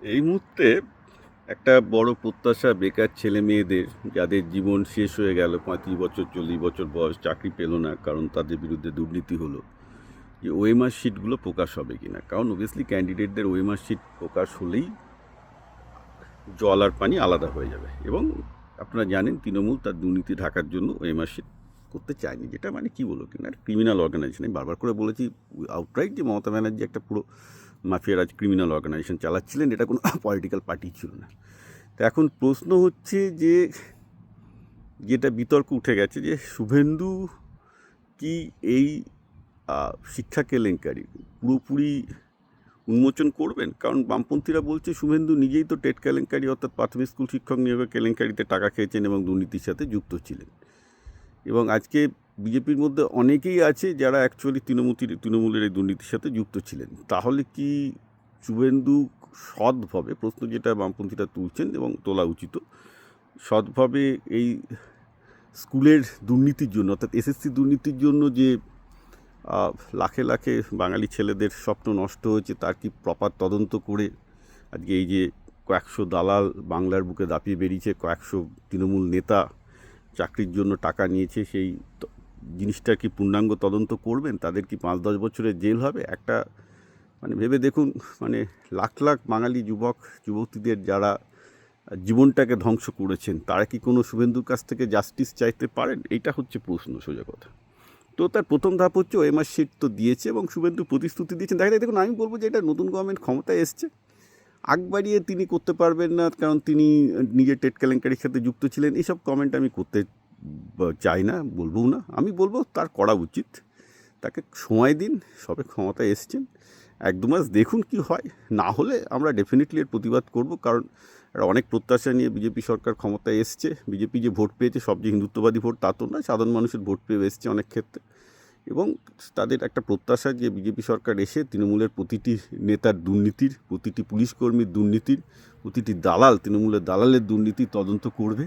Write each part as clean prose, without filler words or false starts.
এই মুহূর্তে একটা বড় প্রত্যাশা বেকার ছেলে মেয়েদের, যাদের জীবন শেষ হয়ে গেল, 35 বছর 40 বছর বয়স, চাকরি পেল না কারণ তাদের বিরুদ্ধে দুর্নীতি হলো, যে ওএমআর শিটগুলো প্রকাশ হবে কিনা। কারণ অবভিয়াসলি ক্যান্ডিডেটদের ওএমআর শিট প্রকাশ হলেই জল আর পানি আলাদা হয়ে যাবে। এবং আপনারা জানেন তৃণমূল তার দুর্নীতি ঢাকার জন্য ওএমআর শিট করতে চায়নি, যেটা মানে কি বলবো কিনা ক্রিমিনাল অর্গানাইজেশন। আমি বারবার করে বলেছি আউটরাইট যে মমতা ব্যানার্জি একটা পুরো মাফিয়া রাজ ক্রিমিনাল অর্গানাইজেশন চালাচ্ছিলেন, এটা কোনো পলিটিক্যাল পার্টি ছিল না। তো এখন প্রশ্ন হচ্ছে যে, যেটা বিতর্ক উঠে গেছে, যে শুভেন্দু কি এই শিক্ষা কেলেঙ্কারি পুরোপুরি উন্মোচন করবেন? কারণ বামপন্থীরা বলছে শুভেন্দু নিজেই তো টেট কেলেঙ্কারি অর্থাৎ প্রাথমিক স্কুল শিক্ষক নিয়োগের কেলেঙ্কারিতে টাকা খেয়েছেন এবং দুর্নীতির সাথে যুক্ত ছিলেন। এবং আজকে বিজেপির মধ্যে অনেকেই আছে যারা অ্যাকচুয়ালি তৃণমূলের এই দুর্নীতির সাথে যুক্ত ছিলেন। তাহলে কি শুভেন্দু সৎভাবে, প্রশ্ন যেটা বামপন্থীরা তুলছেন এবং তোলা উচিত, সৎভাবে এই স্কুলের দুর্নীতির জন্য অর্থাৎ এসএসসি দুর্নীতির জন্য যে লাখে লাখে বাঙালি ছেলেদের স্বপ্ন নষ্ট হয়েছে, তার কি প্রপার তদন্ত করে আজকে এই যে কয়েকশো দালাল বাংলার বুকে দাপিয়ে বেরিয়েছে, কয়েকশো তৃণমূল নেতা চাকরির জন্য টাকা নিয়েছে, সেই জিনিসটার কি পূর্ণাঙ্গ তদন্ত করবেন? তাদের কি 5-10 বছরের জেল হবে? একটা মানে ভেবে দেখুন, মানে লাখ লাখ বাঙালি যুবক যুবতীদের যারা জীবনটাকে ধ্বংস করেছেন, তারা কি কোনো শুভেন্দুর কাছ থেকে জাস্টিস চাইতে পারেন? এইটা হচ্ছে প্রশ্ন, সোজা কথা। তো তার প্রথম ধাপ হচ্ছে ওএমআর শিট তো দিয়েছে এবং শুভেন্দু প্রতিশ্রুতি দিয়েছেন। দেখা যায়, দেখুন আমি বলবো যে এটা নতুন গভর্নমেন্ট ক্ষমতায় এসছে, আগ বাড়িয়ে তিনি করতে পারবেন না, কারণ তিনি নিজের টেট কেলেঙ্কারির সাথে যুক্ত ছিলেন। এইসব কমেন্ট আমি করতে চাই না, বলবও না। আমি বলবো তার করা উচিত, তাকে সময় দিন, সবে ক্ষমতায় এসছেন, 1-2 মাস দেখুন কি হয়। না হলে আমরা ডেফিনেটলি এর প্রতিবাদ করব, কারণ অনেক প্রত্যাশা নিয়ে বিজেপি সরকার ক্ষমতায় এসছে। বিজেপি যে ভোট পেয়েছে সব যে হিন্দুত্ববাদী ভোট তা তো নয়, সাধারণ মানুষের ভোট পেয়ে এসছে অনেক ক্ষেত্রে। এবং তাদের একটা প্রত্যাশা যে বিজেপি সরকার এসে তৃণমূলের প্রতিটি নেতার দুর্নীতির, প্রতিটি পুলিশ কর্মীর দুর্নীতির, প্রতিটি দালাল, তৃণমূলের দালালের দুর্নীতি তদন্ত করবে,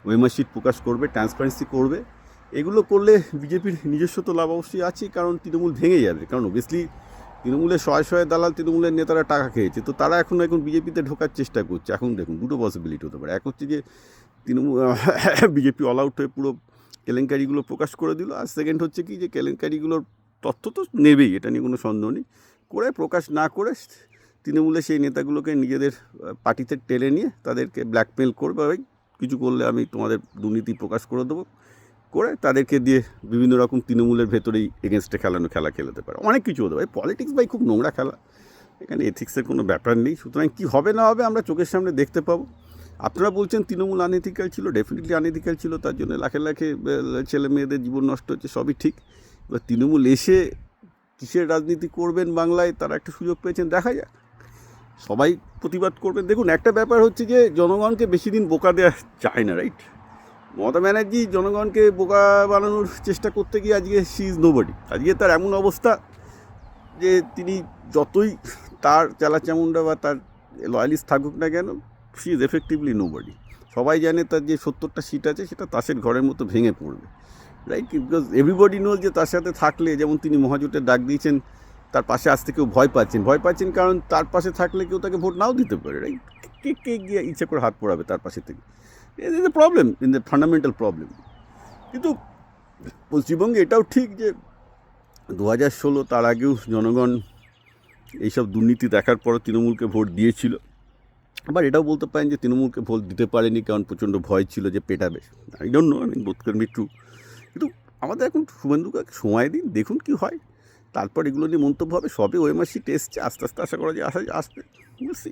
ওএমআর শিট প্রকাশ করবে, ট্রান্সপারেন্সি করবে। এগুলো করলে বিজেপির নিজস্ব তো লাভ অবশ্যই আছে, কারণ তৃণমূল ভেঙে যাবে। কারণ অবভিয়াসলি তৃণমূলের শয়ে শয়ে দালাল, তৃণমূলের নেতারা টাকা খেয়েছে, তো তারা এখন বিজেপিতে ঢোকার চেষ্টা করছে। এখন দেখুন দুটো পসিবিলিটি হতে পারে। এক হচ্ছে যে তৃণমূল বিজেপি অল আউট হয়ে পুরো কেলেঙ্কারিগুলো প্রকাশ করে দিল, আর সেকেন্ড হচ্ছে কি যে কেলেঙ্কারিগুলোর তথ্য তো নেবেই, এটা নিয়ে কোনো সন্দেহ নেই, করে প্রকাশ না করে তৃণমূলের সেই নেতাগুলোকে নিজেদের পার্টিতে টেনে নিয়ে তাদেরকে ব্ল্যাকমেল করবে, ভাই কিছু করলে আমি তোমাদের দুর্নীতি প্রকাশ করে দেবো, করে তাদেরকে দিয়ে বিভিন্ন রকম তৃণমূলের ভেতরেই এগেনস্টে খেলা খেলাতে পারে। অনেক কিছু হতে পারে। পলিটিক্স ভাই খুব নোংরা খেলা, এখানে এথিক্সের কোনো ব্যাপার নেই। সুতরাং কী হবে না হবে আমরা চোখের সামনে দেখতে পাবো। আপনারা বলছেন তৃণমূল আনএথিক্যাল ছিল, ডেফিনেটলি আনএথিক্যাল ছিল, তার জন্য লাখে লাখে ছেলে মেয়েদের জীবন নষ্ট হচ্ছে, সবই ঠিক। এবার তৃণমূল এসে কিসের রাজনীতি করবেন বাংলায়, তারা একটা সুযোগ পেয়েছেন, দেখা যাক। সবাই প্রতিবাদ করবেন। দেখুন একটা ব্যাপার হচ্ছে যে জনগণকে বেশি দিন বোকা দেওয়া যায় না, রাইট? মমতা ব্যানার্জি জনগণকে বোকা বানানোর চেষ্টা করতে গিয়ে আজকে শি ইজ নোবডি। আজকে তার এমন অবস্থা যে তিনি যতই তার চালাচামুন্ডা বা তার লয়ালিস্ট থাকুক না কেন, শি ইজ এফেক্টিভলি নোবডি। সবাই জানে তার যে 70টা সিট আছে সেটা তাসের ঘরের মতো ভেঙে পড়বে, রাইট? বিকজ এভরিবডি নোজ যে তার সাথে থাকলে, যেমন তিনি মহাজোটের ডাক দিয়েছেন, তার পাশে আসতে কেউ ভয় পাচ্ছেন কারণ তার পাশে থাকলে কেউ তাকে ভোট নাও দিতে পারে, রাইট? কে গিয়ে ইচ্ছা করে হাত পড়াবে তার পাশে থেকে? It is a problem, in the fundamental problem. কিন্তু পশ্চিমবঙ্গে এটাও ঠিক যে 2016 তার আগেও জনগণ এইসব দুর্নীতি দেখার পরও তৃণমূলকে ভোট দিয়েছিল। আবার এটাও বলতে পারেন যে তৃণমূলকে ভোট দিতে পারেনি কারণ প্রচণ্ড ভয় ছিল যে পেটাবে। I don't know, both can be true. কিন্তু আমাদের এখন শুভেন্দুকে সময় দিন, দেখুন কি হয়, তারপর এগুলো নিয়ে মন্তব্য হবে। সবে ওএমআর শিট এসছে, আস্তে আস্তে আশা করা যায় আসবে, বুঝছি।